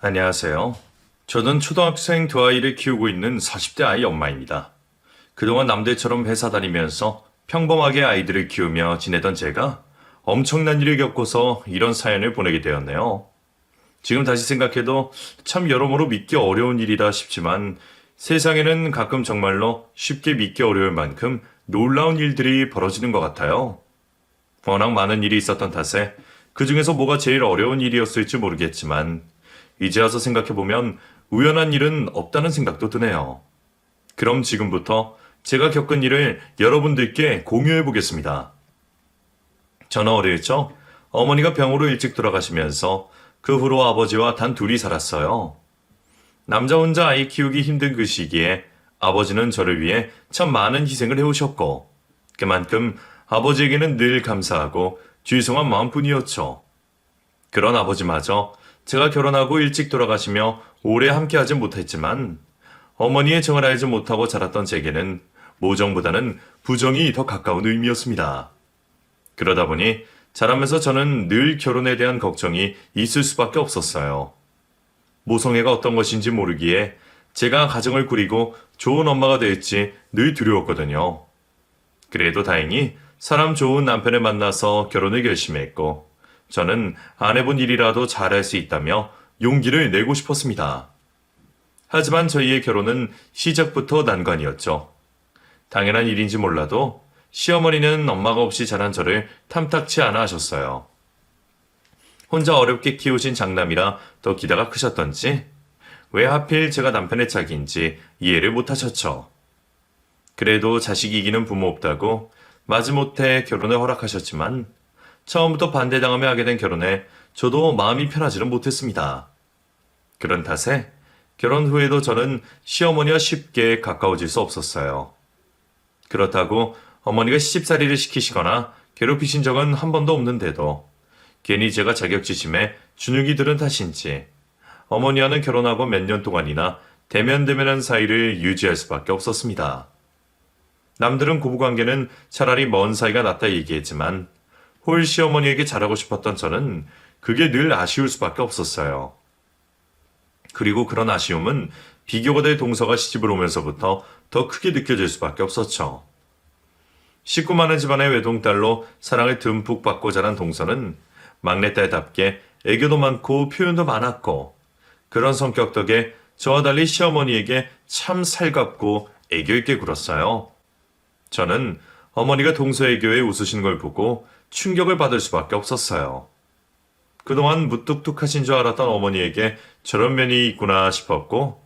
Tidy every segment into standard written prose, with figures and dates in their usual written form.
안녕하세요. 저는 초등학생 두 아이를 키우고 있는 40대 아이 엄마입니다. 그동안 남들처럼 회사 다니면서 평범하게 아이들을 키우며 지내던 제가 엄청난 일을 겪고서 이런 사연을 보내게 되었네요. 지금 다시 생각해도 참 여러모로 믿기 어려운 일이다 싶지만 세상에는 가끔 정말로 쉽게 믿기 어려울 만큼 놀라운 일들이 벌어지는 것 같아요. 워낙 많은 일이 있었던 탓에 그 중에서 뭐가 제일 어려운 일이었을지 모르겠지만 이제 와서 생각해보면 우연한 일은 없다는 생각도 드네요. 그럼 지금부터 제가 겪은 일을 여러분들께 공유해 보겠습니다. 저는 어릴 적 어머니가 병으로 일찍 돌아가시면서 그 후로 아버지와 단 둘이 살았어요. 남자 혼자 아이 키우기 힘든 그 시기에 아버지는 저를 위해 참 많은 희생을 해오셨고 그만큼 아버지에게는 늘 감사하고 죄송한 마음뿐이었죠. 그런 아버지마저 제가 결혼하고 일찍 돌아가시며 오래 함께하지 못했지만 어머니의 정을 알지 못하고 자랐던 제게는 모정보다는 부정이 더 가까운 의미였습니다. 그러다 보니 자라면서 저는 늘 결혼에 대한 걱정이 있을 수밖에 없었어요. 모성애가 어떤 것인지 모르기에 제가 가정을 꾸리고 좋은 엄마가 될지 늘 두려웠거든요. 그래도 다행히 사람 좋은 남편을 만나서 결혼을 결심했고 저는 안 해본 일이라도 잘할 수 있다며 용기를 내고 싶었습니다. 하지만 저희의 결혼은 시작부터 난관이었죠. 당연한 일인지 몰라도 시어머니는 엄마가 없이 자란 저를 탐탁치 않아 하셨어요. 혼자 어렵게 키우신 장남이라 더 기대가 크셨던지 왜 하필 제가 남편의 짝인지 이해를 못 하셨죠. 그래도 자식 이기는 부모 없다고 마지못해 결혼을 허락하셨지만 처음부터 반대당하며 하게 된 결혼에 저도 마음이 편하지는 못했습니다. 그런 탓에 결혼 후에도 저는 시어머니와 쉽게 가까워질 수 없었어요. 그렇다고 어머니가 시집살이를 시키시거나 괴롭히신 적은 한 번도 없는데도 괜히 제가 자격지심에 주눅이 들은 탓인지 어머니와는 결혼하고 몇 년 동안이나 대면대면한 사이를 유지할 수밖에 없었습니다. 남들은 고부관계는 차라리 먼 사이가 낫다 얘기했지만 홀 시어머니에게 잘하고 싶었던 저는 그게 늘 아쉬울 수밖에 없었어요. 그리고 그런 아쉬움은 비교가 될 동서가 시집을 오면서부터 더 크게 느껴질 수밖에 없었죠. 식구 많은 집안의 외동딸로 사랑을 듬뿍 받고 자란 동서는 막내딸답게 애교도 많고 표현도 많았고 그런 성격 덕에 저와 달리 시어머니에게 참 살갑고 애교 있게 굴었어요. 저는 어머니가 동서 애교에 웃으시는 걸 보고 충격을 받을 수밖에 없었어요. 그동안 무뚝뚝하신 줄 알았던 어머니에게 저런 면이 있구나 싶었고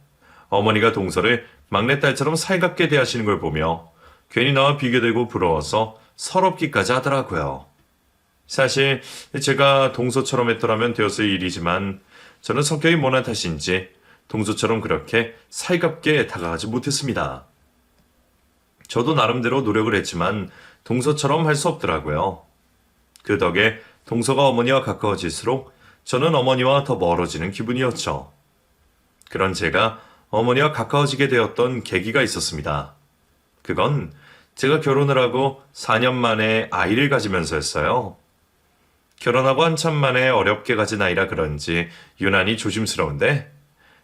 어머니가 동서를 막내딸처럼 살갑게 대하시는 걸 보며 괜히 나와 비교되고 부러워서 서럽기까지 하더라고요. 사실 제가 동서처럼 했더라면 되었을 일이지만 저는 성격이 모난 탓인지 동서처럼 그렇게 살갑게 다가가지 못했습니다. 저도 나름대로 노력을 했지만 동서처럼 할 수 없더라고요. 그 덕에 동서가 어머니와 가까워질수록 저는 어머니와 더 멀어지는 기분이었죠. 그런 제가 어머니와 가까워지게 되었던 계기가 있었습니다. 그건 제가 결혼을 하고 4년 만에 아이를 가지면서였어요. 결혼하고 한참 만에 어렵게 가진 아이라 그런지 유난히 조심스러운데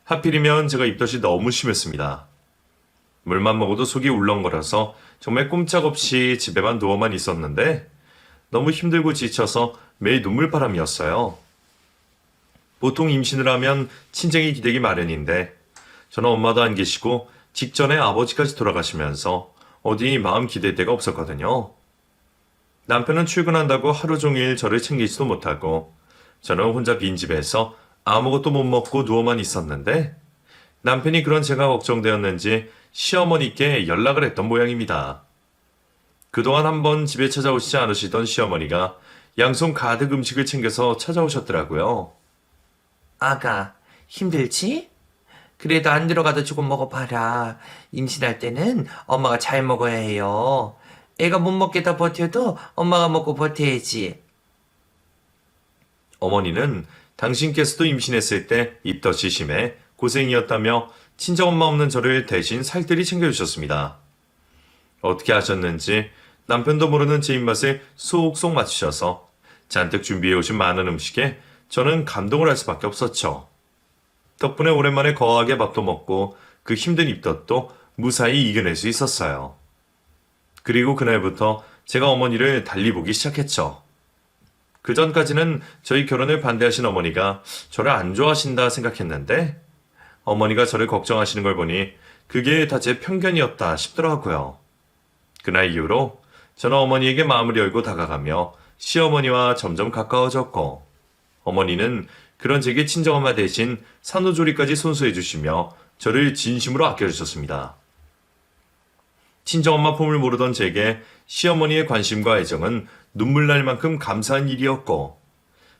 하필이면 제가 입덧이 너무 심했습니다. 물만 먹어도 속이 울렁거려서 정말 꼼짝없이 집에만 누워만 있었는데 너무 힘들고 지쳐서 매일 눈물바람이었어요. 보통 임신을 하면 친정이 기대기 마련인데 저는 엄마도 안 계시고 직전에 아버지까지 돌아가시면서 어디 마음 기댈 데가 없었거든요. 남편은 출근한다고 하루 종일 저를 챙기지도 못하고 저는 혼자 빈집에서 아무것도 못 먹고 누워만 있었는데 남편이 그런 제가 걱정되었는지 시어머니께 연락을 했던 모양입니다. 그동안 한번 집에 찾아오시지 않으시던 시어머니가 양손 가득 음식을 챙겨서 찾아오셨더라고요. 아가, 힘들지? 그래도 안 들어가도 조금 먹어봐라. 임신할 때는 엄마가 잘 먹어야 해요. 애가 못 먹겠다 버텨도 엄마가 먹고 버텨야지. 어머니는 당신께서도 임신했을 때 입덧이 심해 고생이었다며 친정엄마 없는 저를 대신 살뜰히 챙겨주셨습니다. 어떻게 하셨는지 남편도 모르는 제 입맛에 쏙쏙 맞추셔서 잔뜩 준비해 오신 많은 음식에 저는 감동을 할 수밖에 없었죠. 덕분에 오랜만에 거하게 밥도 먹고 그 힘든 입덧도 무사히 이겨낼 수 있었어요. 그리고 그날부터 제가 어머니를 달리 보기 시작했죠. 그 전까지는 저희 결혼을 반대하신 어머니가 저를 안 좋아하신다 생각했는데 어머니가 저를 걱정하시는 걸 보니 그게 다 제 편견이었다 싶더라고요. 그날 이후로 저는 어머니에게 마음을 열고 다가가며 시어머니와 점점 가까워졌고 어머니는 그런 제게 친정엄마 대신 산후조리까지 손수해 주시며 저를 진심으로 아껴주셨습니다. 친정엄마 품을 모르던 제게 시어머니의 관심과 애정은 눈물 날 만큼 감사한 일이었고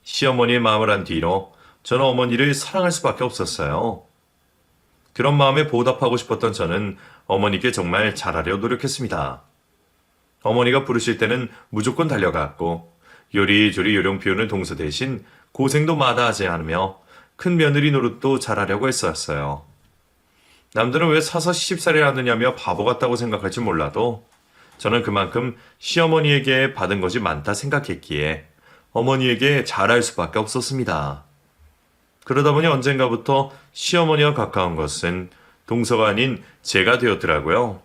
시어머니의 마음을 안 뒤로 저는 어머니를 사랑할 수밖에 없었어요. 그런 마음에 보답하고 싶었던 저는 어머니께 정말 잘하려 노력했습니다. 어머니가 부르실 때는 무조건 달려갔고 요리조리 요령 피우는 동서 대신 고생도 마다하지 않으며 큰 며느리 노릇도 잘하려고 했었어요. 남들은 왜 사서 시집살이 하느냐며 바보 같다고 생각할지 몰라도 저는 그만큼 시어머니에게 받은 것이 많다 생각했기에 어머니에게 잘할 수밖에 없었습니다. 그러다 보니 언젠가부터 시어머니와 가까운 것은 동서가 아닌 제가 되었더라고요.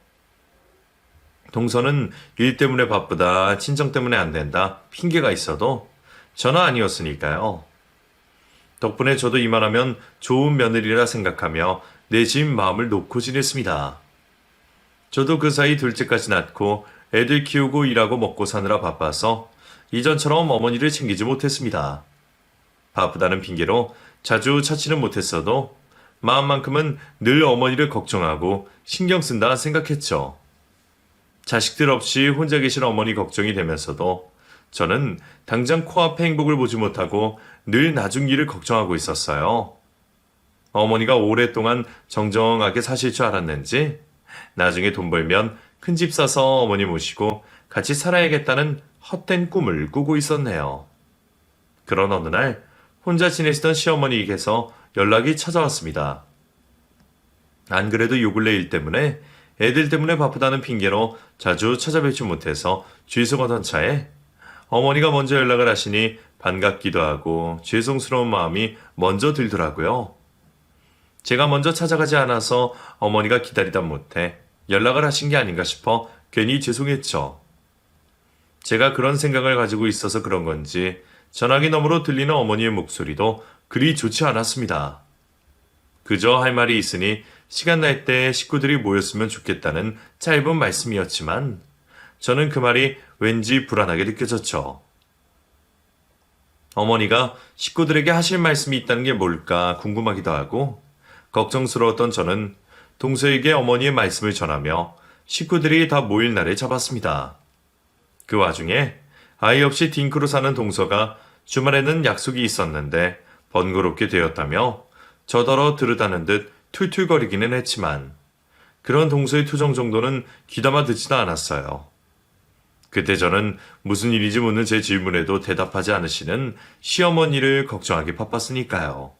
동서는 일 때문에 바쁘다, 친정 때문에 안 된다, 핑계가 있어도 저는 아니었으니까요. 덕분에 저도 이만하면 좋은 며느리라 생각하며 내심 마음을 놓고 지냈습니다. 저도 그 사이 둘째까지 낳고 애들 키우고 일하고 먹고 사느라 바빠서 이전처럼 어머니를 챙기지 못했습니다. 바쁘다는 핑계로 자주 찾지는 못했어도 마음만큼은 늘 어머니를 걱정하고 신경 쓴다 생각했죠. 자식들 없이 혼자 계신 어머니 걱정이 되면서도 저는 당장 코앞에 행복을 보지 못하고 늘 나중 일을 걱정하고 있었어요. 어머니가 오랫동안 정정하게 사실 줄 알았는지 나중에 돈 벌면 큰 집 사서 어머니 모시고 같이 살아야겠다는 헛된 꿈을 꾸고 있었네요. 그런 어느 날 혼자 지내시던 시어머니에게서 연락이 찾아왔습니다. 안 그래도 요 근래 일 때문에 애들 때문에 바쁘다는 핑계로 자주 찾아뵙지 못해서 죄송하던 차에 어머니가 먼저 연락을 하시니 반갑기도 하고 죄송스러운 마음이 먼저 들더라고요. 제가 먼저 찾아가지 않아서 어머니가 기다리다 못해 연락을 하신 게 아닌가 싶어 괜히 죄송했죠. 제가 그런 생각을 가지고 있어서 그런 건지 전화기 너머로 들리는 어머니의 목소리도 그리 좋지 않았습니다. 그저 할 말이 있으니 시간 날 때 식구들이 모였으면 좋겠다는 짧은 말씀이었지만 저는 그 말이 왠지 불안하게 느껴졌죠. 어머니가 식구들에게 하실 말씀이 있다는 게 뭘까 궁금하기도 하고 걱정스러웠던 저는 동서에게 어머니의 말씀을 전하며 식구들이 다 모일 날을 잡았습니다. 그 와중에 아이 없이 딩크로 사는 동서가 주말에는 약속이 있었는데 번거롭게 되었다며 저더러 들으다는 듯 툴툴거리기는 했지만 그런 동서의 투정 정도는 귀담아 듣지도 않았어요. 그때 저는 무슨 일인지 묻는 제 질문에도 대답하지 않으시는 시어머니를 걱정하기 바빴으니까요.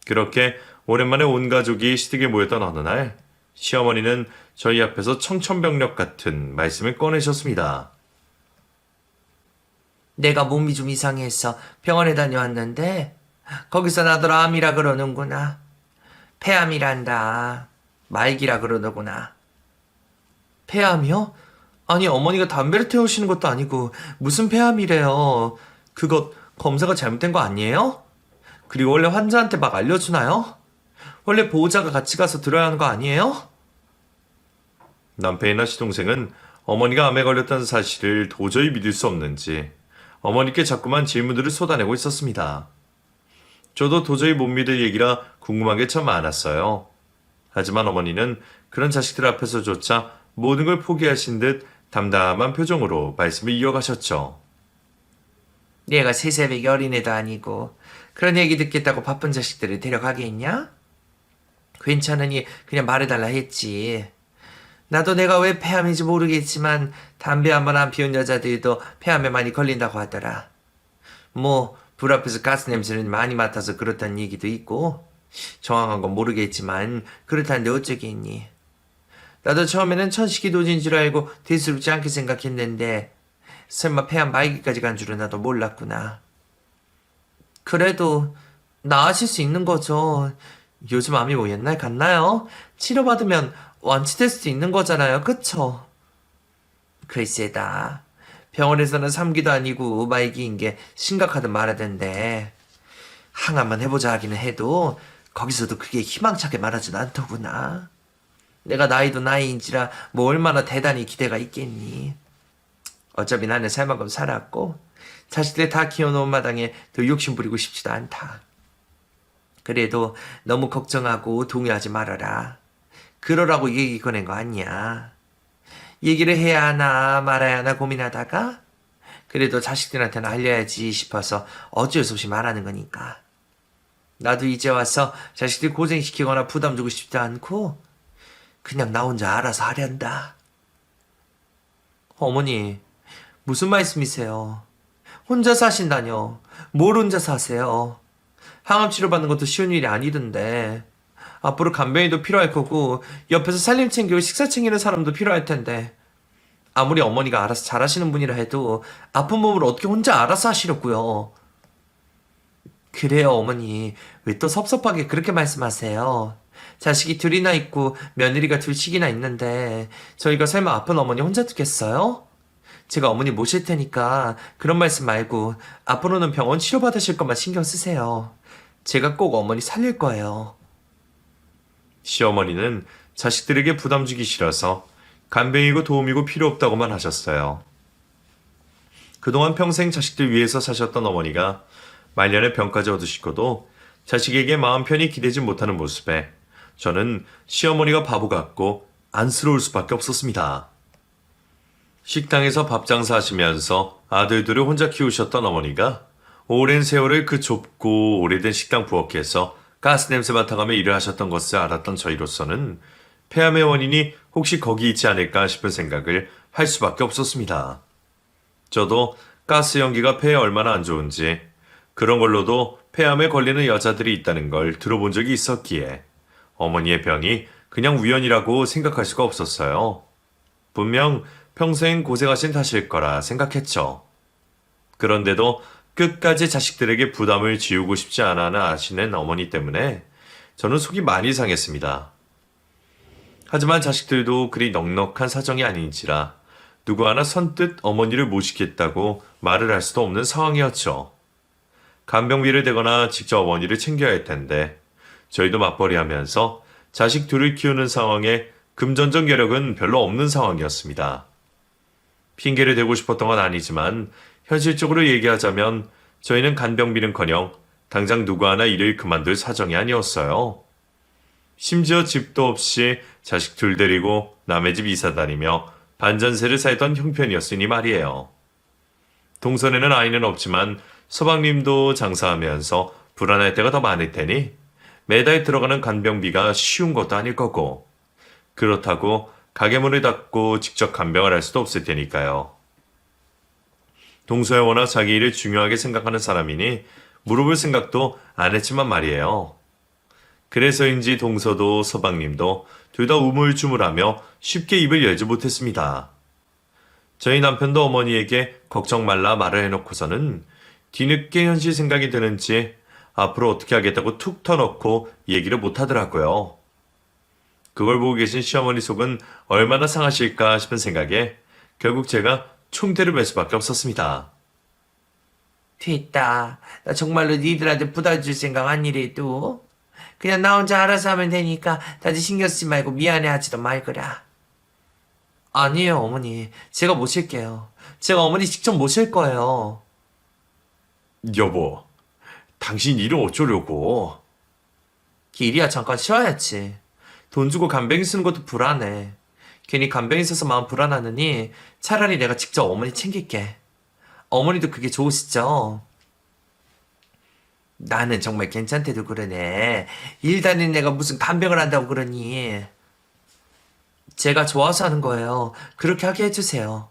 그렇게 오랜만에 온 가족이 시댁에 모였던 어느 날 시어머니는 저희 앞에서 청천벽력 같은 말씀을 꺼내셨습니다. 내가 몸이 좀 이상해서 병원에 다녀왔는데 거기서 나더러 암이라 그러는구나. 폐암이란다. 말기라 그러더구나. 폐암이요? 아니 어머니가 담배를 태우시는 것도 아니고 무슨 폐암이래요. 그것 검사가 잘못된 거 아니에요? 그리고 원래 환자한테 막 알려주나요? 원래 보호자가 같이 가서 들어야 하는 거 아니에요? 남편이나 시동생은 어머니가 암에 걸렸다는 사실을 도저히 믿을 수 없는지 어머니께 자꾸만 질문들을 쏟아내고 있었습니다. 저도 도저히 못 믿을 얘기라 궁금한 게 참 많았어요. 하지만 어머니는 그런 자식들 앞에서조차 모든 걸 포기하신 듯 담담한 표정으로 말씀을 이어가셨죠. 얘가 새새벽 어린애도 아니고 그런 얘기 듣겠다고 바쁜 자식들을 데려가겠냐? 괜찮으니 그냥 말해달라 했지. 나도 내가 왜 폐암인지 모르겠지만 담배 한 번 안 피운 여자들도 폐암에 많이 걸린다고 하더라. 뭐 불 앞에서 가스 냄새를 많이 맡아서 그렇다는 얘기도 있고 정확한 건 모르겠지만 그렇다는데 어쩌겠니. 나도 처음에는 천식이도진 줄 알고 대수롭지 않게 생각했는데 설마 폐암 말기까지 간 줄은 나도 몰랐구나. 그래도 나아질 수 있는 거죠. 요즘 암이 뭐 옛날 같나요? 치료받으면 완치될 수도 있는 거잖아요. 그쵸? 글쎄다. 병원에서는 3기도 아니고 말기인 게 심각하든 말하던데 항암만 해보자 하기는 해도 거기서도 그게 희망차게 말하진 않더구나. 내가 나이도 나이인지라 뭐 얼마나 대단히 기대가 있겠니. 어차피 나는 살 만큼 살았고 자식들 다 키워놓은 마당에 더 욕심 부리고 싶지도 않다. 그래도 너무 걱정하고 동요하지 말아라. 그러라고 얘기 꺼낸 거 아니야. 얘기를 해야 하나 말아야 하나 고민하다가 그래도 자식들한테는 알려야지 싶어서 어쩔 수 없이 말하는 거니까. 나도 이제 와서 자식들 고생시키거나 부담 주고 싶지 않고 그냥 나 혼자 알아서 하련다. 어머니, 무슨 말씀이세요? 혼자 사신다뇨? 뭘 혼자 사세요? 항암 치료받는 것도 쉬운 일이 아니던데. 앞으로 간병이도 필요할 거고 옆에서 살림 챙기고 식사 챙기는 사람도 필요할 텐데 아무리 어머니가 알아서 잘하시는 분이라 해도 아픈 몸을 어떻게 혼자 알아서 하시려고요. 그래요 어머니 왜 또 섭섭하게 그렇게 말씀하세요. 자식이 둘이나 있고 며느리가 둘씩이나 있는데 저희가 설마 아픈 어머니 혼자 두겠어요? 제가 어머니 모실 테니까 그런 말씀 말고 앞으로는 병원 치료받으실 것만 신경 쓰세요. 제가 꼭 어머니 살릴 거예요. 시어머니는 자식들에게 부담 주기 싫어서 간병이고 도움이고 필요 없다고만 하셨어요. 그동안 평생 자식들 위해서 사셨던 어머니가 말년에 병까지 얻으시고도 자식에게 마음 편히 기대지 못하는 모습에 저는 시어머니가 바보 같고 안쓰러울 수밖에 없었습니다. 식당에서 밥 장사하시면서 아들들을 혼자 키우셨던 어머니가 오랜 세월을 그 좁고 오래된 식당 부엌에서 가스 냄새 맡아가며 일을 하셨던 것을 알았던 저희로서는 폐암의 원인이 혹시 거기 있지 않을까 싶은 생각을 할 수밖에 없었습니다. 저도 가스 연기가 폐에 얼마나 안 좋은지 그런 걸로도 폐암에 걸리는 여자들이 있다는 걸 들어본 적이 있었기에 어머니의 병이 그냥 우연이라고 생각할 수가 없었어요. 분명 평생 고생하신 탓일 거라 생각했죠. 그런데도 끝까지 자식들에게 부담을 지우고 싶지 않아 아시는 어머니 때문에 저는 속이 많이 상했습니다. 하지만 자식들도 그리 넉넉한 사정이 아닌지라 누구 하나 선뜻 어머니를 모시겠다고 말을 할 수도 없는 상황이었죠. 간병비를 대거나 직접 어머니를 챙겨야 할 텐데 저희도 맞벌이하면서 자식 둘을 키우는 상황에 금전적 여력은 별로 없는 상황이었습니다. 핑계를 대고 싶었던 건 아니지만 현실적으로 얘기하자면 저희는 간병비는커녕 당장 누구 하나 일을 그만둘 사정이 아니었어요. 심지어 집도 없이 자식 둘 데리고 남의 집 이사 다니며 반전세를 살던 형편이었으니 말이에요. 동선에는 아이는 없지만 서방님도 장사하면서 불안할 때가 더 많을 테니 매달 들어가는 간병비가 쉬운 것도 아닐 거고 그렇다고 가게 문을 닫고 직접 간병을 할 수도 없을 테니까요. 동서야 워낙 자기 일을 중요하게 생각하는 사람이니 물어볼 생각도 안 했지만 말이에요. 그래서인지 동서도 서방님도 둘 다 우물쭈물하며 쉽게 입을 열지 못했습니다. 저희 남편도 어머니에게 걱정 말라 말을 해놓고서는 뒤늦게 현실 생각이 드는지 앞으로 어떻게 하겠다고 툭 터놓고 얘기를 못하더라고요. 그걸 보고 계신 시어머니 속은 얼마나 상하실까 싶은 생각에 결국 제가 총대를 맬 수밖에 없었습니다. 됐다. 나 정말로 니들한테 부담 줄 생각 아니래도 그냥 나 혼자 알아서 하면 되니까 다들 신경 쓰지 말고 미안해하지도 말거라. 아니에요 어머니. 제가 모실게요. 제가 어머니 직접 모실 거예요. 여보, 당신 일을 어쩌려고? 길이야 잠깐 쉬어야지. 돈 주고 간병이 쓰는 것도 불안해. 괜히 간병이 있어서 마음 불안하느니 차라리 내가 직접 어머니 챙길게. 어머니도 그게 좋으시죠? 나는 정말 괜찮대도 그러네. 일 다니는 애가 무슨 간병을 한다고 그러니. 제가 좋아서 하는 거예요. 그렇게 하게 해주세요.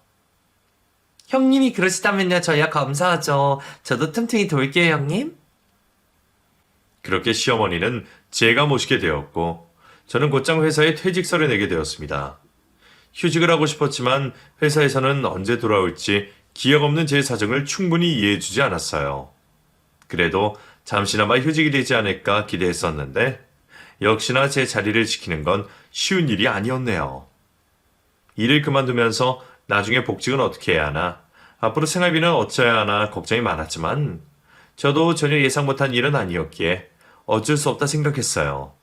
형님이 그러시다면요 저야 감사하죠. 저도 틈틈이 돌게요 형님. 그렇게 시어머니는 제가 모시게 되었고 저는 곧장 회사에 퇴직서를 내게 되었습니다. 휴직을 하고 싶었지만 회사에서는 언제 돌아올지 기억 없는 제 사정을 충분히 이해해주지 않았어요. 그래도 잠시나마 휴직이 되지 않을까 기대했었는데 역시나 제 자리를 지키는 건 쉬운 일이 아니었네요. 일을 그만두면서 나중에 복직은 어떻게 해야 하나, 앞으로 생활비는 어쩌야 하나 걱정이 많았지만 저도 전혀 예상 못한 일은 아니었기에 어쩔 수 없다 생각했어요.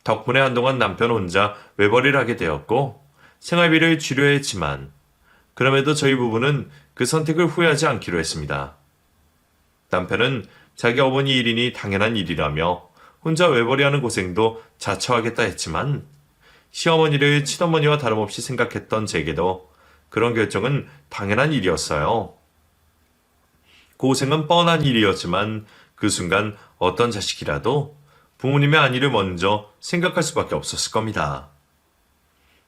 덕분에 한동안 남편 혼자 외벌이를 하게 되었고 생활비를 줄여야 했지만 그럼에도 저희 부부는 그 선택을 후회하지 않기로 했습니다. 남편은 자기 어머니 일이니 당연한 일이라며 혼자 외벌이하는 고생도 자처하겠다 했지만 시어머니를 친어머니와 다름없이 생각했던 제게도 그런 결정은 당연한 일이었어요. 고생은 뻔한 일이었지만 그 순간 어떤 자식이라도 부모님의 안위를 먼저 생각할 수밖에 없었을 겁니다.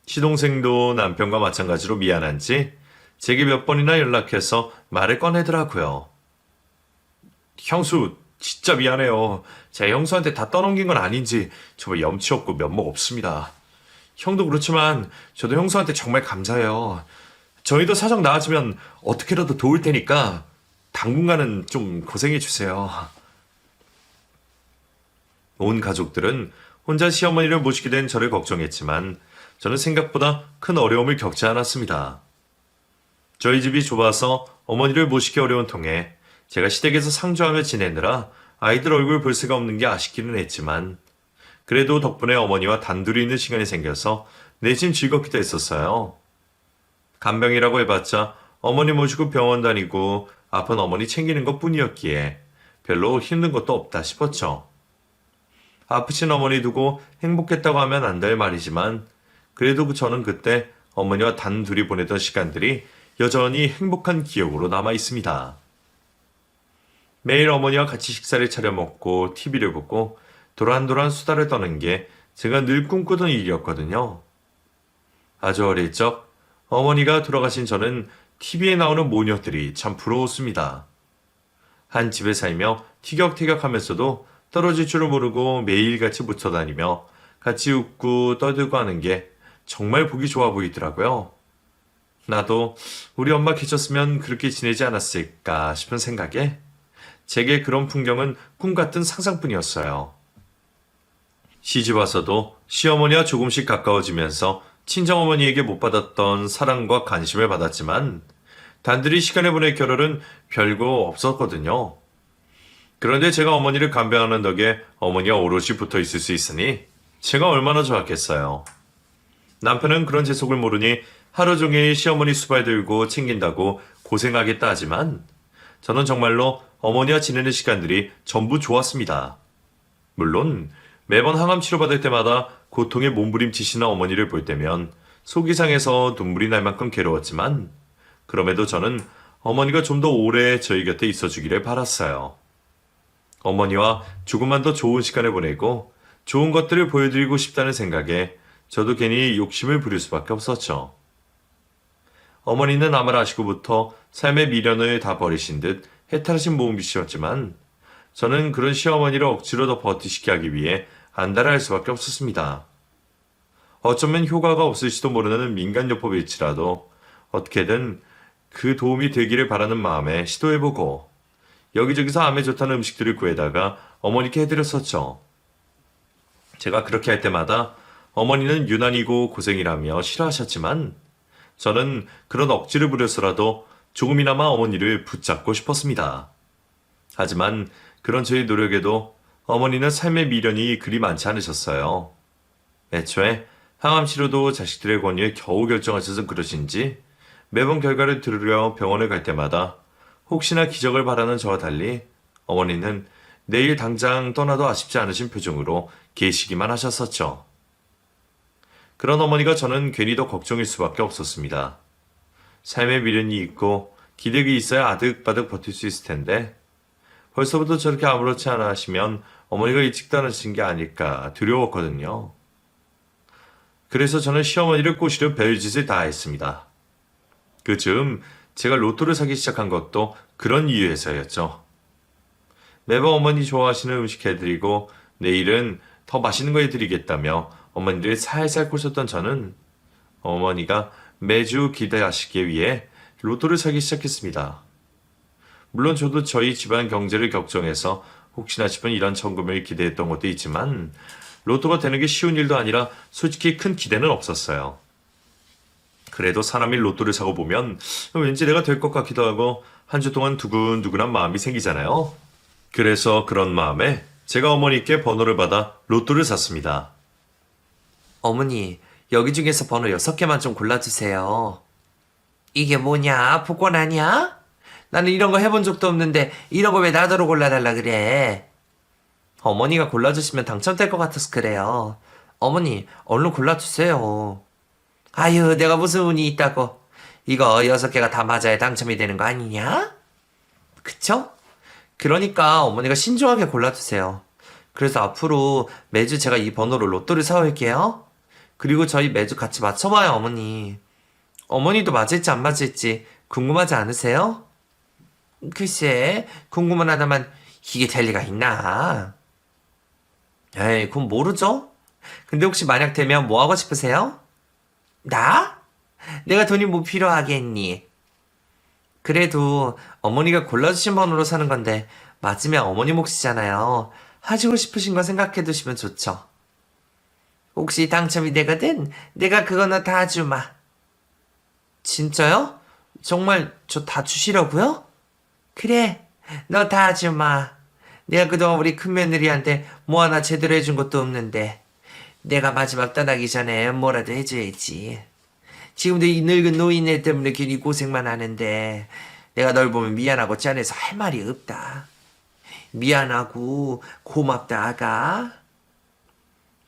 시동생도 남편과 마찬가지로 미안한지 제게 몇 번이나 연락해서 말을 꺼내더라고요. 형수, 진짜 미안해요. 제가 형수한테 다 떠넘긴 건 아닌지 정말 염치 없고 면목 없습니다. 형도 그렇지만 저도 형수한테 정말 감사해요. 저희도 사정 나아지면 어떻게라도 도울 테니까 당분간은 좀 고생해 주세요. 온 가족들은 혼자 시어머니를 모시게 된 저를 걱정했지만 저는 생각보다 큰 어려움을 겪지 않았습니다. 저희 집이 좁아서 어머니를 모시기 어려운 통에 제가 시댁에서 상주하며 지내느라 아이들 얼굴 볼 새가 없는 게 아쉽기는 했지만 그래도 덕분에 어머니와 단둘이 있는 시간이 생겨서 내심 즐겁기도 했었어요. 간병이라고 해봤자 어머니 모시고 병원 다니고 아픈 어머니 챙기는 것 뿐이었기에 별로 힘든 것도 없다 싶었죠. 아프신 어머니 두고 행복했다고 하면 안 될 말이지만 그래도 저는 그때 어머니와 단둘이 보내던 시간들이 여전히 행복한 기억으로 남아 있습니다. 매일 어머니와 같이 식사를 차려 먹고 TV를 보고 도란도란 수다를 떠는 게 제가 늘 꿈꾸던 일이었거든요. 아주 어릴 적 어머니가 돌아가신 저는 TV에 나오는 모녀들이 참 부러웠습니다. 한 집에 살며 티격태격하면서도 떨어질 줄을 모르고 매일같이 붙어 다니며 같이 웃고 떠들고 하는 게 정말 보기 좋아 보이더라고요. 나도 우리 엄마 계셨으면 그렇게 지내지 않았을까 싶은 생각에 제게 그런 풍경은 꿈 같은 상상뿐이었어요. 시집 와서도 시어머니와 조금씩 가까워지면서 친정어머니에게 못 받았던 사랑과 관심을 받았지만 단둘이 시간을 보낼 겨를은 별거 없었거든요. 그런데 제가 어머니를 간병하는 덕에 어머니와 오롯이 붙어 있을 수 있으니 제가 얼마나 좋았겠어요. 남편은 그런 제 속을 모르니 하루 종일 시어머니 수발 들고 챙긴다고 고생하겠다 하지만 저는 정말로 어머니와 지내는 시간들이 전부 좋았습니다. 물론 매번 항암 치료받을 때마다 고통에 몸부림치시는 어머니를 볼 때면 속이 상해서 눈물이 날 만큼 괴로웠지만 그럼에도 저는 어머니가 좀 더 오래 저희 곁에 있어주기를 바랐어요. 어머니와 조금만 더 좋은 시간을 보내고 좋은 것들을 보여드리고 싶다는 생각에 저도 괜히 욕심을 부릴 수밖에 없었죠. 어머니는 아마를 아시고부터 삶의 미련을 다 버리신 듯 해탈하신 몸이셨지만 저는 그런 시어머니를 억지로 더 버티시게 하기 위해 안달을 할 수밖에 없었습니다. 어쩌면 효과가 없을지도 모르는 민간요법일지라도 어떻게든 그 도움이 되기를 바라는 마음에 시도해보고 여기저기서 암에 좋다는 음식들을 구해다가 어머니께 해드렸었죠. 제가 그렇게 할 때마다 어머니는 유난이고 고생이라며 싫어하셨지만 저는 그런 억지를 부려서라도 조금이나마 어머니를 붙잡고 싶었습니다. 하지만 그런 저의 노력에도 어머니는 삶의 미련이 그리 많지 않으셨어요. 애초에 항암 치료도 자식들의 권유에 겨우 결정하셔서 그러신지 매번 결과를 들으려 병원에 갈 때마다 혹시나 기적을 바라는 저와 달리 어머니는 내일 당장 떠나도 아쉽지 않으신 표정으로 계시기만 하셨었죠. 그런 어머니가 저는 괜히 더 걱정일 수밖에 없었습니다. 삶의 미련이 있고 기력이 있어야 아득바득 버틸 수 있을 텐데 벌써부터 저렇게 아무렇지 않아 하시면 어머니가 일찍 떠나신 게 아닐까 두려웠거든요. 그래서 저는 시어머니를 꼬시려 별짓을 다 했습니다. 그 즈음 제가 로또를 사기 시작한 것도 그런 이유에서였죠. 매번 어머니 좋아하시는 음식 해드리고 내일은 더 맛있는 거 해드리겠다며 어머니를 살살 꼬셨던 저는 어머니가 매주 기대하시기 위해 로또를 사기 시작했습니다. 물론 저도 저희 집안 경제를 걱정해서 혹시나 싶은 이런 천금을 기대했던 것도 있지만 로또가 되는 게 쉬운 일도 아니라 솔직히 큰 기대는 없었어요. 그래도 사람이 로또를 사고 보면 왠지 내가 될 것 같기도 하고 한 주 동안 두근두근한 마음이 생기잖아요. 그래서 그런 마음에 제가 어머니께 번호를 받아 로또를 샀습니다. 어머니, 여기 중에서 번호 6개만 좀 골라주세요. 이게 뭐냐? 복권 아니야? 나는 이런 거 해본 적도 없는데 이런 거 왜 나더러 골라달라 그래? 어머니가 골라주시면 당첨될 것 같아서 그래요. 어머니, 얼른 골라주세요. 아유, 내가 무슨 운이 있다고. 이거 6개가 다 맞아야 당첨이 되는 거 아니냐? 그쵸? 그러니까 어머니가 신중하게 골라주세요. 그래서 앞으로 매주 제가 이 번호로 로또를 사올게요. 그리고 저희 매주 같이 맞춰봐요, 어머니. 어머니도 맞을지 안 맞을지 궁금하지 않으세요? 글쎄, 궁금은 하다만 이게 될 리가 있나? 에이, 그건 모르죠? 근데 혹시 만약 되면 뭐 하고 싶으세요? 나? 내가 돈이 뭐 필요하겠니? 그래도 어머니가 골라주신 번호로 사는 건데 맞으면 어머니 몫이잖아요. 하시고 싶으신 거 생각해 두시면 좋죠. 혹시 당첨이 되거든? 내가 그거나 다 주마. 진짜요? 정말 저 다 주시려고요? 그래, 너 다 주마. 내가 그동안 우리 큰며느리한테 뭐 하나 제대로 해준 것도 없는데 내가 마지막 떠나기 전에 뭐라도 해줘야지. 지금도 이 늙은 노인네 때문에 괜히 고생만 하는데 내가 널 보면 미안하고 짠해서 할 말이 없다. 미안하고 고맙다, 아가.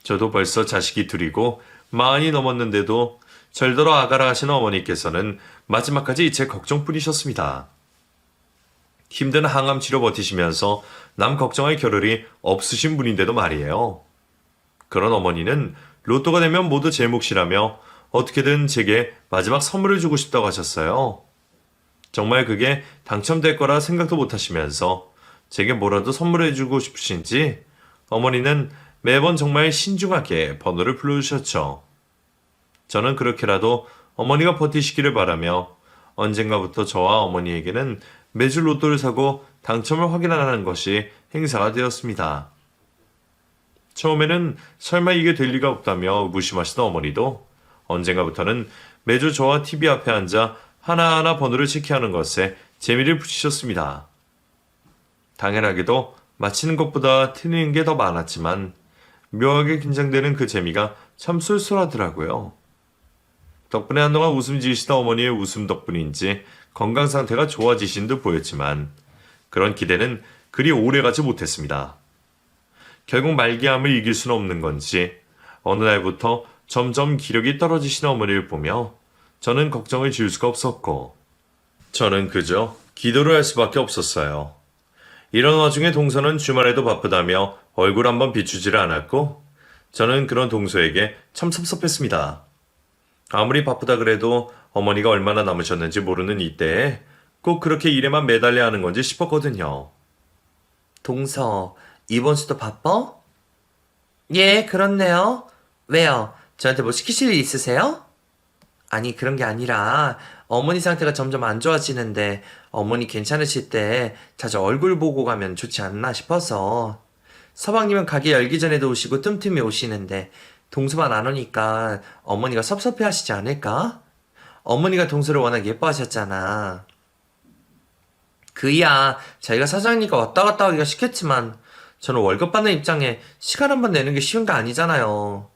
저도 벌써 자식이 둘이고 40이 넘었는데도 절더러 아가라 하시는 어머니께서는 마지막까지 제 걱정뿐이셨습니다. 힘든 항암 치료 버티시면서 남 걱정할 겨를이 없으신 분인데도 말이에요. 그런 어머니는 로또가 되면 모두 제 몫이라며 어떻게든 제게 마지막 선물을 주고 싶다고 하셨어요. 정말 그게 당첨될 거라 생각도 못 하시면서 제게 뭐라도 선물해 주고 싶으신지 어머니는 매번 정말 신중하게 번호를 불러주셨죠. 저는 그렇게라도 어머니가 버티시기를 바라며 언젠가부터 저와 어머니에게는 매주 로또를 사고 당첨을 확인하는 것이 행사가 되었습니다. 처음에는 설마 이게 될 리가 없다며 무심하시던 어머니도 언젠가부터는 매주 저와 TV 앞에 앉아 하나하나 번호를 체크하는 것에 재미를 붙이셨습니다. 당연하게도 맞히는 것보다 틀리는 게 더 많았지만 묘하게 긴장되는 그 재미가 참 쏠쏠하더라고요. 덕분에 한동안 웃음 지으시던 어머니의 웃음 덕분인지 건강 상태가 좋아지신 듯 보였지만 그런 기대는 그리 오래가지 못했습니다. 결국 말기암을 이길 수는 없는 건지 어느 날부터 점점 기력이 떨어지시는 어머니를 보며 저는 걱정을 지을 수가 없었고 저는 그저 기도를 할 수밖에 없었어요. 이런 와중에 동서는 주말에도 바쁘다며 얼굴 한번 비추지를 않았고 저는 그런 동서에게 참 섭섭했습니다. 아무리 바쁘다 그래도 어머니가 얼마나 남으셨는지 모르는 이때에 꼭 그렇게 일에만 매달려 하는 건지 싶었거든요. 동서, 이번 주도 바빠? 예, 그렇네요. 왜요? 저한테 뭐 시키실 일 있으세요? 아니, 그런 게 아니라 어머니 상태가 점점 안 좋아지는데 어머니 괜찮으실 때 자주 얼굴 보고 가면 좋지 않나 싶어서. 서방님은 가게 열기 전에도 오시고 틈틈이 오시는데 동서만 안 오니까 어머니가 섭섭해 하시지 않을까? 어머니가 동서를 워낙 예뻐하셨잖아. 그야 자기가 사장님과 왔다 갔다 하기가 싫겠지만 저는 월급 받는 입장에 시간 한 번 내는 게 쉬운 게 아니잖아요.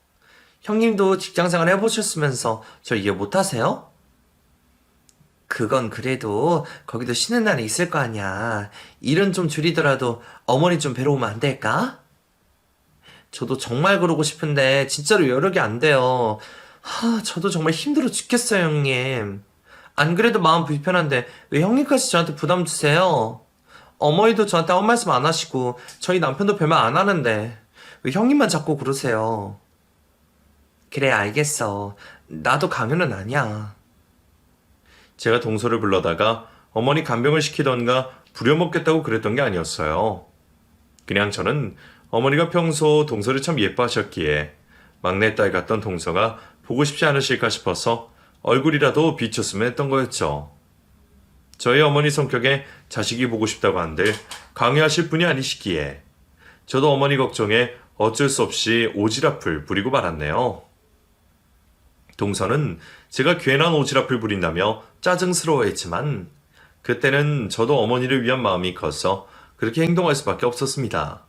형님도 직장생활 해보셨으면서 저 이해 못하세요? 그건 그래도 거기도 쉬는 날이 있을 거 아니야. 일은 좀 줄이더라도 어머니 좀 뵈러 오면 안 될까? 저도 정말 그러고 싶은데 진짜로 여력이 안 돼요. 저도 정말 힘들어 죽겠어요, 형님. 안 그래도 마음 불편한데 왜 형님까지 저한테 부담 주세요? 어머니도 저한테 아무 말씀 안 하시고 저희 남편도 별말 안 하는데 왜 형님만 자꾸 그러세요? 그래, 알겠어. 나도 강요는 아니야. 제가 동서를 불러다가 어머니 간병을 시키던가 부려먹겠다고 그랬던 게 아니었어요. 그냥 저는 어머니가 평소 동서를 참 예뻐하셨기에 막내딸 같던 동서가 보고 싶지 않으실까 싶어서 얼굴이라도 비췄으면 했던 거였죠. 저희 어머니 성격에 자식이 보고 싶다고 한들 강요하실 분이 아니시기에 저도 어머니 걱정에 어쩔 수 없이 오지랖을 부리고 말았네요. 동서는 제가 괜한 오지랖을 부린다며 짜증스러워했지만 그때는 저도 어머니를 위한 마음이 커서 그렇게 행동할 수밖에 없었습니다.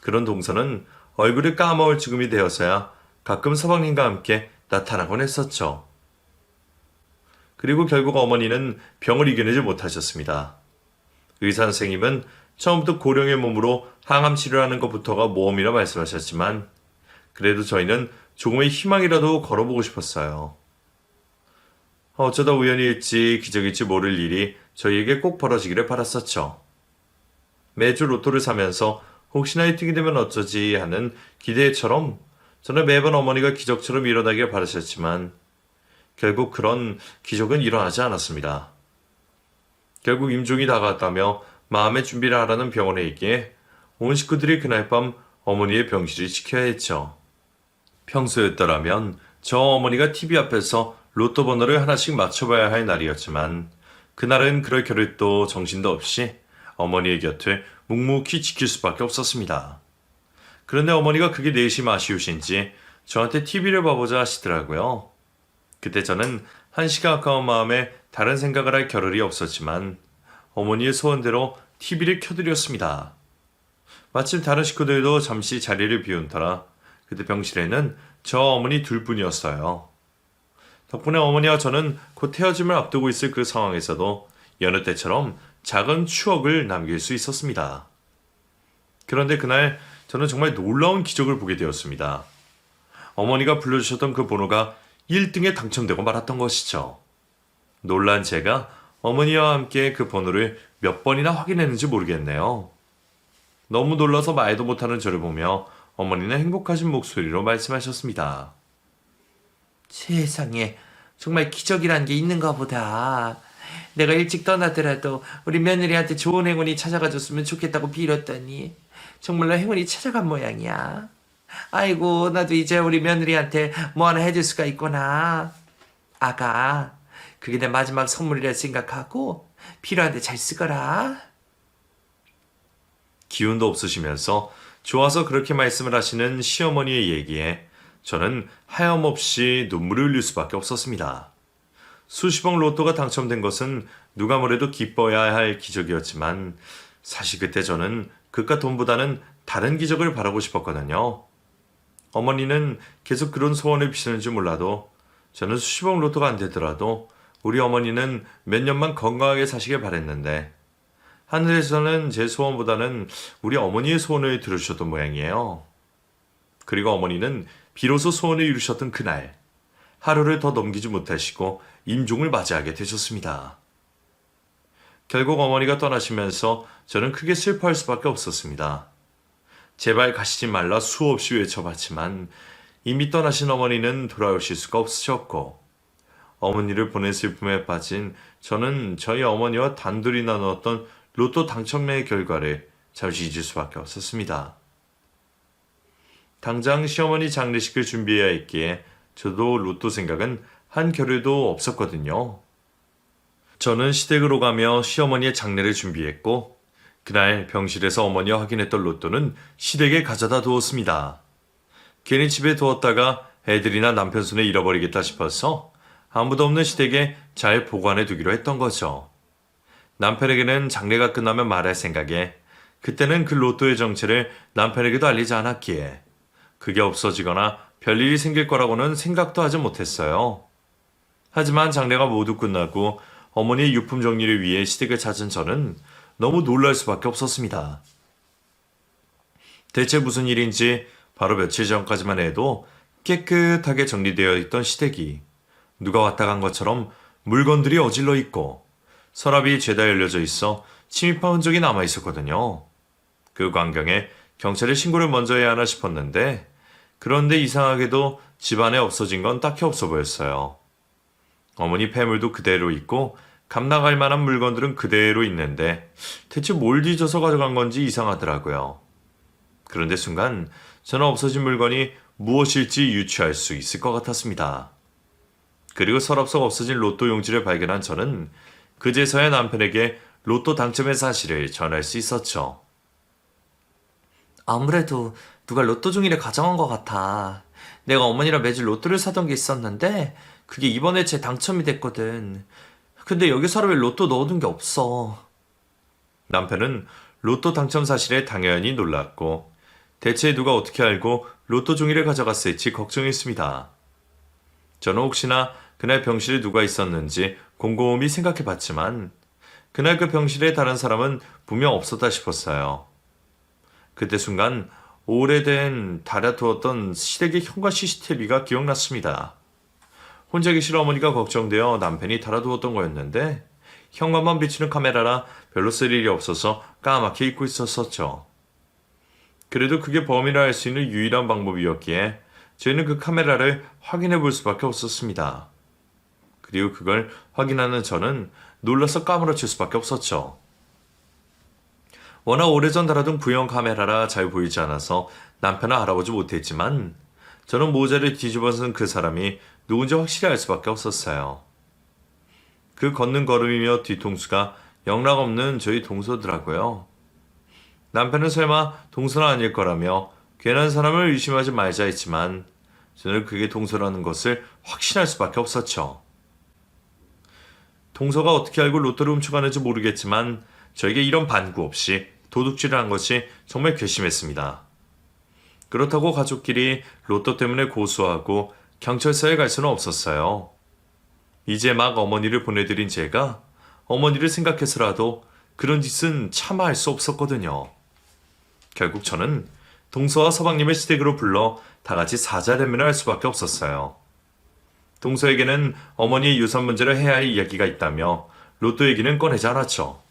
그런 동서는 얼굴을 까먹을 지금이 되어서야 가끔 서방님과 함께 나타나곤 했었죠. 그리고 결국 어머니는 병을 이겨내지 못하셨습니다. 의사 선생님은 처음부터 고령의 몸으로 항암 치료하는 것부터가 모험이라 말씀하셨지만 그래도 저희는 조금의 희망이라도 걸어보고 싶었어요. 어쩌다 우연일지 기적일지 모를 일이 저희에게 꼭 벌어지기를 바랐었죠. 매주 로또를 사면서 혹시나 1등이 되면 어쩌지 하는 기대처럼 저는 매번 어머니가 기적처럼 일어나길 바라셨지만 결국 그런 기적은 일어나지 않았습니다. 결국 임종이 다가왔다며 마음의 준비를 하라는 병원에 있기에 온 식구들이 그날 밤 어머니의 병실을 지켜야 했죠. 평소였더라면 저 어머니가 TV 앞에서 로또 번호를 하나씩 맞춰봐야 할 날이었지만 그날은 그럴 겨를도 정신도 없이 어머니의 곁을 묵묵히 지킬 수밖에 없었습니다. 그런데 어머니가 그게 내심 아쉬우신지 저한테 TV를 봐보자 하시더라고요. 그때 저는 한시가 아까운 마음에 다른 생각을 할 겨를이 없었지만 어머니의 소원대로 TV를 켜드렸습니다. 마침 다른 식구들도 잠시 자리를 비운 터라 그때 병실에는 저 어머니 둘뿐이었어요. 덕분에 어머니와 저는 곧 헤어짐을 앞두고 있을 그 상황에서도 여느 때처럼 작은 추억을 남길 수 있었습니다. 그런데 그날 저는 정말 놀라운 기적을 보게 되었습니다. 어머니가 불러주셨던 그 번호가 1등에 당첨되고 말았던 것이죠. 놀란 제가 어머니와 함께 그 번호를 몇 번이나 확인했는지 모르겠네요. 너무 놀라서 말도 못하는 저를 보며 어머니는 행복하신 목소리로 말씀하셨습니다. 세상에 정말 기적이란 게 있는가 보다. 내가 일찍 떠나더라도 우리 며느리한테 좋은 행운이 찾아가 줬으면 좋겠다고 빌었더니 정말로 행운이 찾아간 모양이야. 아이고 나도 이제 우리 며느리한테 뭐 하나 해줄 수가 있구나. 아가 그게 내 마지막 선물이라 생각하고 필요한데 잘 쓰거라. 기운도 없으시면서 좋아서 그렇게 말씀을 하시는 시어머니의 얘기에 저는 하염없이 눈물을 흘릴 수밖에 없었습니다. 수십억 로또가 당첨된 것은 누가 뭐래도 기뻐야 할 기적이었지만 사실 그때 저는 그깟 돈보다는 다른 기적을 바라고 싶었거든요. 어머니는 계속 그런 소원을 비시는지 몰라도 저는 수십억 로또가 안 되더라도 우리 어머니는 몇 년만 건강하게 사시길 바랬는데 하늘에서는 제 소원보다는 우리 어머니의 소원을 들어주셨던 모양이에요. 그리고 어머니는 비로소 소원을 이루셨던 그날 하루를 더 넘기지 못하시고 임종을 맞이하게 되셨습니다. 결국 어머니가 떠나시면서 저는 크게 슬퍼할 수밖에 없었습니다. 제발 가시지 말라 수없이 외쳐봤지만 이미 떠나신 어머니는 돌아오실 수가 없으셨고 어머니를 보낸 슬픔에 빠진 저는 저희 어머니와 단둘이 나누었던 로또 당첨매의 결과를 잠시 잊을 수밖에 없었습니다. 당장 시어머니 장례식을 준비해야 했기에 저도 로또 생각은 한 겨를도 없었거든요. 저는 시댁으로 가며 시어머니의 장례를 준비했고 그날 병실에서 어머니와 확인했던 로또는 시댁에 가져다 두었습니다. 괜히 집에 두었다가 애들이나 남편 손에 잃어버리겠다 싶어서 아무도 없는 시댁에 잘 보관해 두기로 했던 거죠. 남편에게는 장례가 끝나면 말할 생각에 그때는 그 로또의 정체를 남편에게도 알리지 않았기에 그게 없어지거나 별일이 생길 거라고는 생각도 하지 못했어요. 하지만 장례가 모두 끝나고 어머니의 유품 정리를 위해 시댁을 찾은 저는 너무 놀랄 수밖에 없었습니다. 대체 무슨 일인지 바로 며칠 전까지만 해도 깨끗하게 정리되어 있던 시댁이 누가 왔다 간 것처럼 물건들이 어질러 있고 서랍이 죄다 열려져 있어 침입한 흔적이 남아 있었거든요. 그 광경에 경찰에 신고를 먼저 해야 하나 싶었는데 그런데 이상하게도 집안에 없어진 건 딱히 없어 보였어요. 어머니 폐물도 그대로 있고 감나갈 만한 물건들은 그대로 있는데 대체 뭘 뒤져서 가져간 건지 이상하더라고요. 그런데 순간 저는 없어진 물건이 무엇일지 유추할 수 있을 것 같았습니다. 그리고 서랍 속 없어진 로또 용지를 발견한 저는 그제서야 남편에게 로또 당첨의 사실을 전할 수 있었죠. 아무래도 누가 로또 종이를 가져간 것 같아. 내가 어머니랑 매주 로또를 사던 게 있었는데 그게 이번에 제 당첨이 됐거든. 근데 여기 서랍에 로또 넣어둔 게 없어. 남편은 로또 당첨 사실에 당연히 놀랐고 대체 누가 어떻게 알고 로또 종이를 가져갔을지 걱정했습니다. 저는 혹시나 그날 병실에 누가 있었는지 곰곰이 생각해 봤지만 그날 그 병실에 다른 사람은 분명 없었다 싶었어요. 그때 순간 오래된 달아두었던 시댁의 현관 CCTV가 기억났습니다. 혼자 계실 어머니가 걱정되어 남편이 달아두었던 거였는데 현관만 비추는 카메라라 별로 쓸 일이 없어서 까맣게 잊고 있었었죠. 그래도 그게 범인을 알 수 있는 유일한 방법이었기에 저희는 그 카메라를 확인해 볼 수밖에 없었습니다. 그리고 그걸 확인하는 저는 놀라서 까무러칠 수밖에 없었죠. 워낙 오래전 달아둔 구형 카메라라 잘 보이지 않아서 남편을 알아보지 못했지만 저는 모자를 뒤집어 쓴 그 사람이 누군지 확실히 알 수밖에 없었어요. 그 걷는 걸음이며 뒤통수가 영락없는 저희 동서더라고요. 남편은 설마 동서는 아닐 거라며 괜한 사람을 의심하지 말자 했지만 저는 그게 동서라는 것을 확신할 수밖에 없었죠. 동서가 어떻게 알고 로또를 훔쳐가는지 모르겠지만 저에게 이런 반구 없이 도둑질을 한 것이 정말 괘씸했습니다. 그렇다고 가족끼리 로또 때문에 고소하고 경찰서에 갈 수는 없었어요. 이제 막 어머니를 보내드린 제가 어머니를 생각해서라도 그런 짓은 차마 할 수 없었거든요. 결국 저는 동서와 서방님을 시댁으로 불러 다 같이 사자대면을 할 수밖에 없었어요. 동서에게는 어머니의 유산 문제를 해야 할 이야기가 있다며 로또 얘기는 꺼내지 않았죠.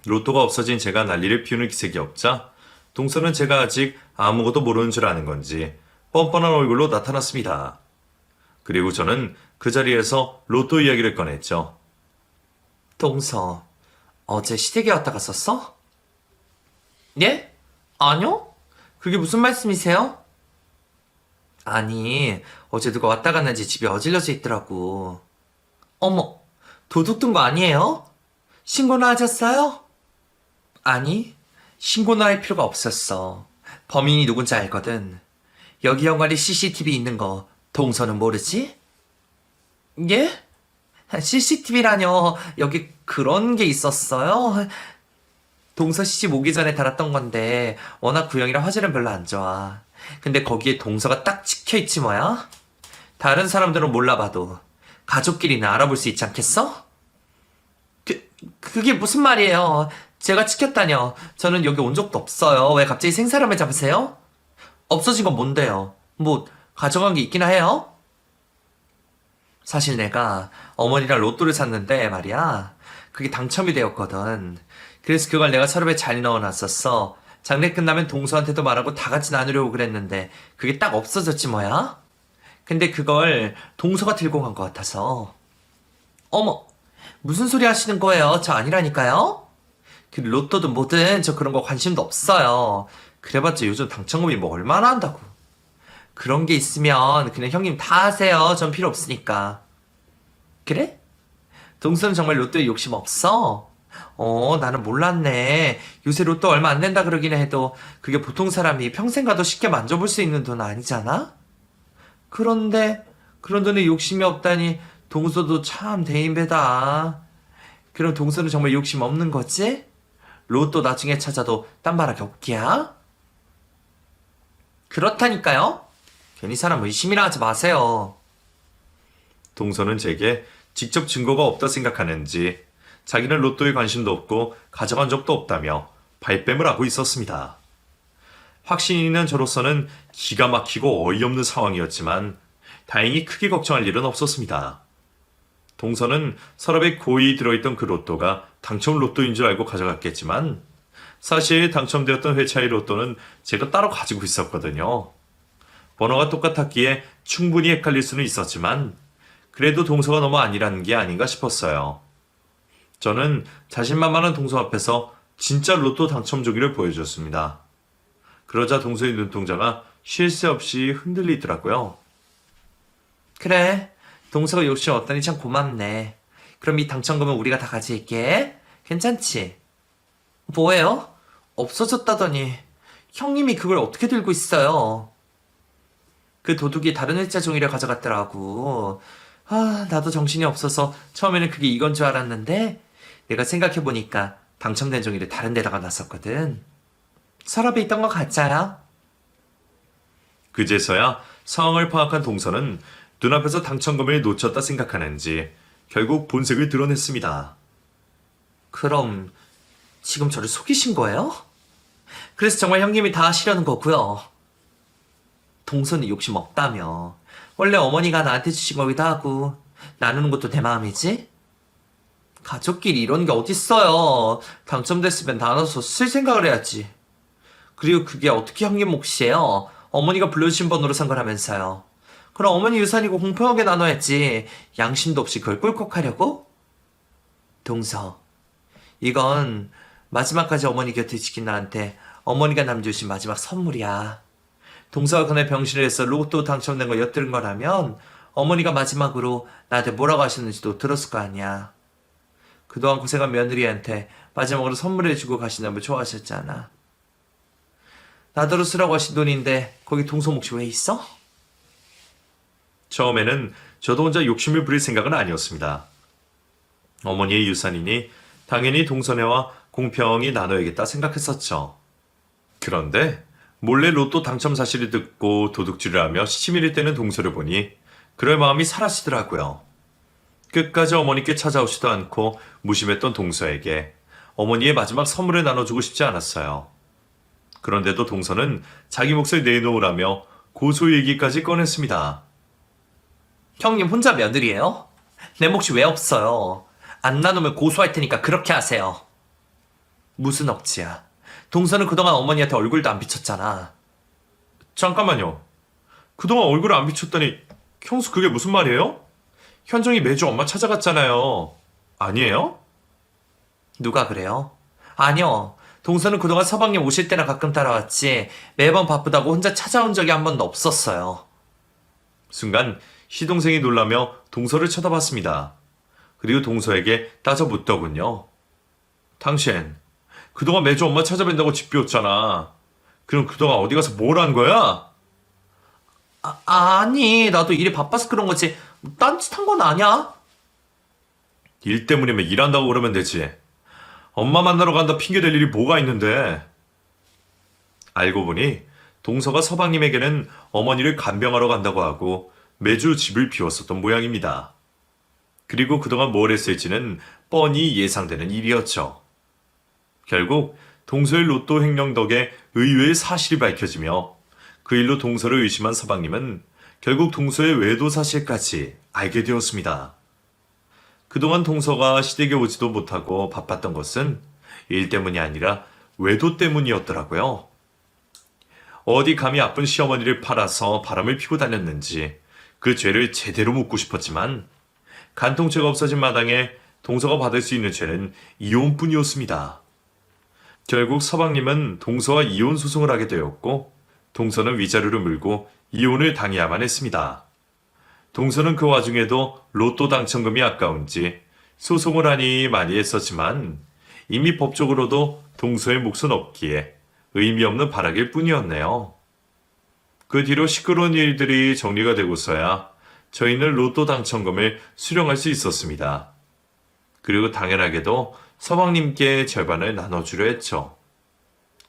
로또가 없어진 제가 난리를 피우는 기색이 없자 동서는 제가 아직 아무것도 모르는 줄 아는 건지 뻔뻔한 얼굴로 나타났습니다. 그리고 저는 그 자리에서 로또 이야기를 꺼냈죠. 동서, 어제 시댁에 왔다 갔었어? 예? 아니요? 그게 무슨 말씀이세요? 아니, 어제 누가 왔다 갔는지 집이 어질러져 있더라고. 어머, 도둑 든 거 아니에요? 신고나 하셨어요? 아니, 신고나 할 필요가 없었어. 범인이 누군지 알거든. 여기 현관에 CCTV 있는 거 동서는 모르지? 예? CCTV라뇨. 여기 그런 게 있었어요? 동서 씨 오기 전에 달았던 건데 워낙 구형이라 화질은 별로 안 좋아. 근데 거기에 동서가 딱 찍혀있지 뭐야? 다른 사람들은 몰라봐도 가족끼리는 알아볼 수 있지 않겠어? 그게 무슨 말이에요? 제가 찍혔다뇨. 저는 여기 온 적도 없어요. 왜 갑자기 생사람을 잡으세요? 없어진 건 뭔데요? 뭐 가져간 게 있긴 해요? 사실 내가 어머니랑 로또를 샀는데 말이야. 그게 당첨이 되었거든. 그래서 그걸 내가 서랍에 잘 넣어놨었어. 장례 끝나면 동서한테도 말하고 다 같이 나누려고 그랬는데 그게 딱 없어졌지 뭐야? 근데 그걸 동서가 들고 간 것 같아서. 어머, 무슨 소리 하시는 거예요? 저 아니라니까요? 그 로또든 뭐든 저 그런 거 관심도 없어요. 그래봤자 요즘 당첨금이 뭐 얼마나 한다고. 그런 게 있으면 그냥 형님 다 하세요. 전 필요 없으니까. 그래? 동서는 정말 로또에 욕심 없어? 나는 몰랐네. 요새 로또 얼마 안 된다 그러긴 해도 그게 보통 사람이 평생 가도 쉽게 만져볼 수 있는 돈 아니잖아? 그런데 그런 돈에 욕심이 없다니 동서도 참 대인배다. 그럼 동서는 정말 욕심 없는 거지? 로또 나중에 찾아도 딴바라기 없기야? 그렇다니까요? 괜히 사람 의심이나 하지 마세요. 동서는 제게 직접 증거가 없다 생각하는지 자기는 로또에 관심도 없고 가져간 적도 없다며 발뺌을 하고 있었습니다. 확신이 있는 저로서는 기가 막히고 어이없는 상황이었지만 다행히 크게 걱정할 일은 없었습니다. 동서는 서랍에 고이 들어있던 그 로또가 당첨 로또인 줄 알고 가져갔겠지만 사실 당첨되었던 회차의 로또는 제가 따로 가지고 있었거든요. 번호가 똑같았기에 충분히 헷갈릴 수는 있었지만 그래도 동서가 너무 아니라는 게 아닌가 싶었어요. 저는 자신만만한 동서 앞에서 진짜 로또 당첨 조기를 보여줬습니다. 그러자 동서의 눈동자가 쉴 새 없이 흔들리더라고요. 그래, 동서가 욕심 없다니 참 고맙네. 그럼 이 당첨금은 우리가 다 가질게. 괜찮지? 뭐예요? 없어졌다더니 형님이 그걸 어떻게 들고 있어요? 그 도둑이 다른 회차 종이를 가져갔더라고. 나도 정신이 없어서 처음에는 그게 이건 줄 알았는데 내가 생각해보니까 당첨된 종이를 다른 데다가 놨었거든. 서랍에 있던 거 가짜야? 그제서야 상황을 파악한 동서는 눈앞에서 당첨금을 놓쳤다 생각하는지 결국 본색을 드러냈습니다. 그럼 지금 저를 속이신 거예요? 그래서 정말 형님이 다 하시려는 거고요. 동서는 욕심 없다며. 원래 어머니가 나한테 주신 거기도 하고 나누는 것도 내 마음이지? 가족끼리 이런 게 어딨어요. 당첨됐으면 나눠서 쓸 생각을 해야지. 그리고 그게 어떻게 형님 몫이에요? 어머니가 불러주신 번호로 산 거라면서요. 그럼 어머니 유산이고 공평하게 나눠야지. 양심도 없이 그걸 꿀꺽하려고? 동서, 이건 마지막까지 어머니 곁에 지킨 나한테 어머니가 남겨주신 마지막 선물이야. 동서가 그날 병실에 서 로또 당첨된 거 엿들은 거라면 어머니가 마지막으로 나한테 뭐라고 하셨는지도 들었을 거 아니야. 그동안 고생한 며느리한테 마지막으로 선물해주고 가신다면 좋아하셨잖아. 나더러 쓰라고 하신 돈인데 거기 동서 몫이 왜 있어? 처음에는 저도 혼자 욕심을 부릴 생각은 아니었습니다. 어머니의 유산이니 당연히 동서네와 공평히 나눠야겠다 생각했었죠. 그런데 몰래 로또 당첨 사실을 듣고 도둑질을 하며 시치미를 떼는 동서를 보니 그럴 마음이 사라지더라고요. 끝까지 어머니께 찾아오지도 않고 무심했던 동서에게 어머니의 마지막 선물을 나눠주고 싶지 않았어요. 그런데도 동서는 자기 몫을 내놓으라며 고소 얘기까지 꺼냈습니다. 형님 혼자 며느리예요? 내 몫이 왜 없어요? 안 나누면 고소할 테니까 그렇게 하세요. 무슨 억지야. 동서는 그동안 어머니한테 얼굴도 안 비쳤잖아. 잠깐만요. 그동안 얼굴을 안 비췄다니 형수 그게 무슨 말이에요? 현정이 매주 엄마 찾아갔잖아요. 아니에요? 누가 그래요? 아니요. 동서는 그동안 서방님 오실 때나 가끔 따라왔지 매번 바쁘다고 혼자 찾아온 적이 한 번도 없었어요. 순간 시동생이 놀라며 동서를 쳐다봤습니다. 그리고 동서에게 따져 묻더군요. 당신 그동안 매주 엄마 찾아뵌다고 집 비웠잖아. 그럼 그동안 어디 가서 뭘 한 거야? 아니, 나도 일이 바빠서 그런 거지. 딴짓한 건 아니야. 일 때문이면 일한다고 그러면 되지. 엄마 만나러 간다 핑계댈 일이 뭐가 있는데. 알고 보니 동서가 서방님에게는 어머니를 간병하러 간다고 하고 매주 집을 비웠었던 모양입니다. 그리고 그동안 뭘 했을지는 뻔히 예상되는 일이었죠. 결국 동서의 로또 횡령 덕에 의외의 사실이 밝혀지며 그 일로 동서를 의심한 서방님은 결국 동서의 외도 사실까지 알게 되었습니다. 그동안 동서가 시댁에 오지도 못하고 바빴던 것은 일 때문이 아니라 외도 때문이었더라고요. 어디 감히 아픈 시어머니를 팔아서 바람을 피고 다녔는지 그 죄를 제대로 묻고 싶었지만 간통죄가 없어진 마당에 동서가 받을 수 있는 죄는 이혼뿐이었습니다. 결국 서방님은 동서와 이혼 소송을 하게 되었고 동서는 위자료를 물고 이혼을 당해야만 했습니다. 동서는 그 와중에도 로또 당첨금이 아까운지 소송을 하니 많이 했었지만 이미 법적으로도 동서의 몫은 없기에 의미 없는 발악일 뿐이었네요. 그 뒤로 시끄러운 일들이 정리가 되고서야 저희는 로또 당첨금을 수령할 수 있었습니다. 그리고 당연하게도 서방님께 절반을 나눠주려 했죠.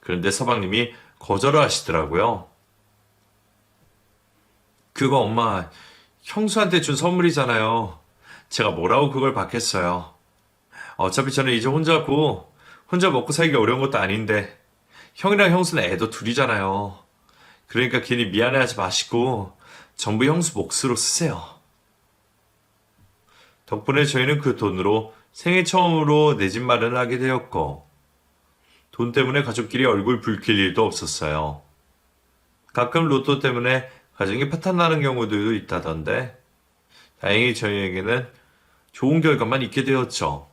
그런데 서방님이 거절을 하시더라고요. 그거 엄마, 형수한테 준 선물이잖아요. 제가 뭐라고 그걸 받겠어요. 어차피 저는 이제 혼자고 혼자 먹고 살기가 어려운 것도 아닌데 형이랑 형수는 애도 둘이잖아요. 그러니까 괜히 미안해하지 마시고 전부 형수 몫으로 쓰세요. 덕분에 저희는 그 돈으로 생애 처음으로 내 집 마련을 하게 되었고 돈 때문에 가족끼리 얼굴 붉힐 일도 없었어요. 가끔 로또 때문에 가정이 파탄나는 경우도 있다던데 다행히 저희에게는 좋은 결과만 있게 되었죠.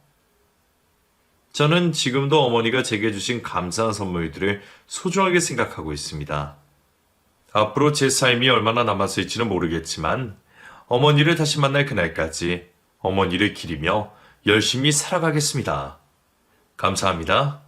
저는 지금도 어머니가 제게 주신 감사한 선물들을 소중하게 생각하고 있습니다. 앞으로 제 삶이 얼마나 남았을지는 모르겠지만 어머니를 다시 만날 그날까지 어머니를 기리며 열심히 살아가겠습니다. 감사합니다.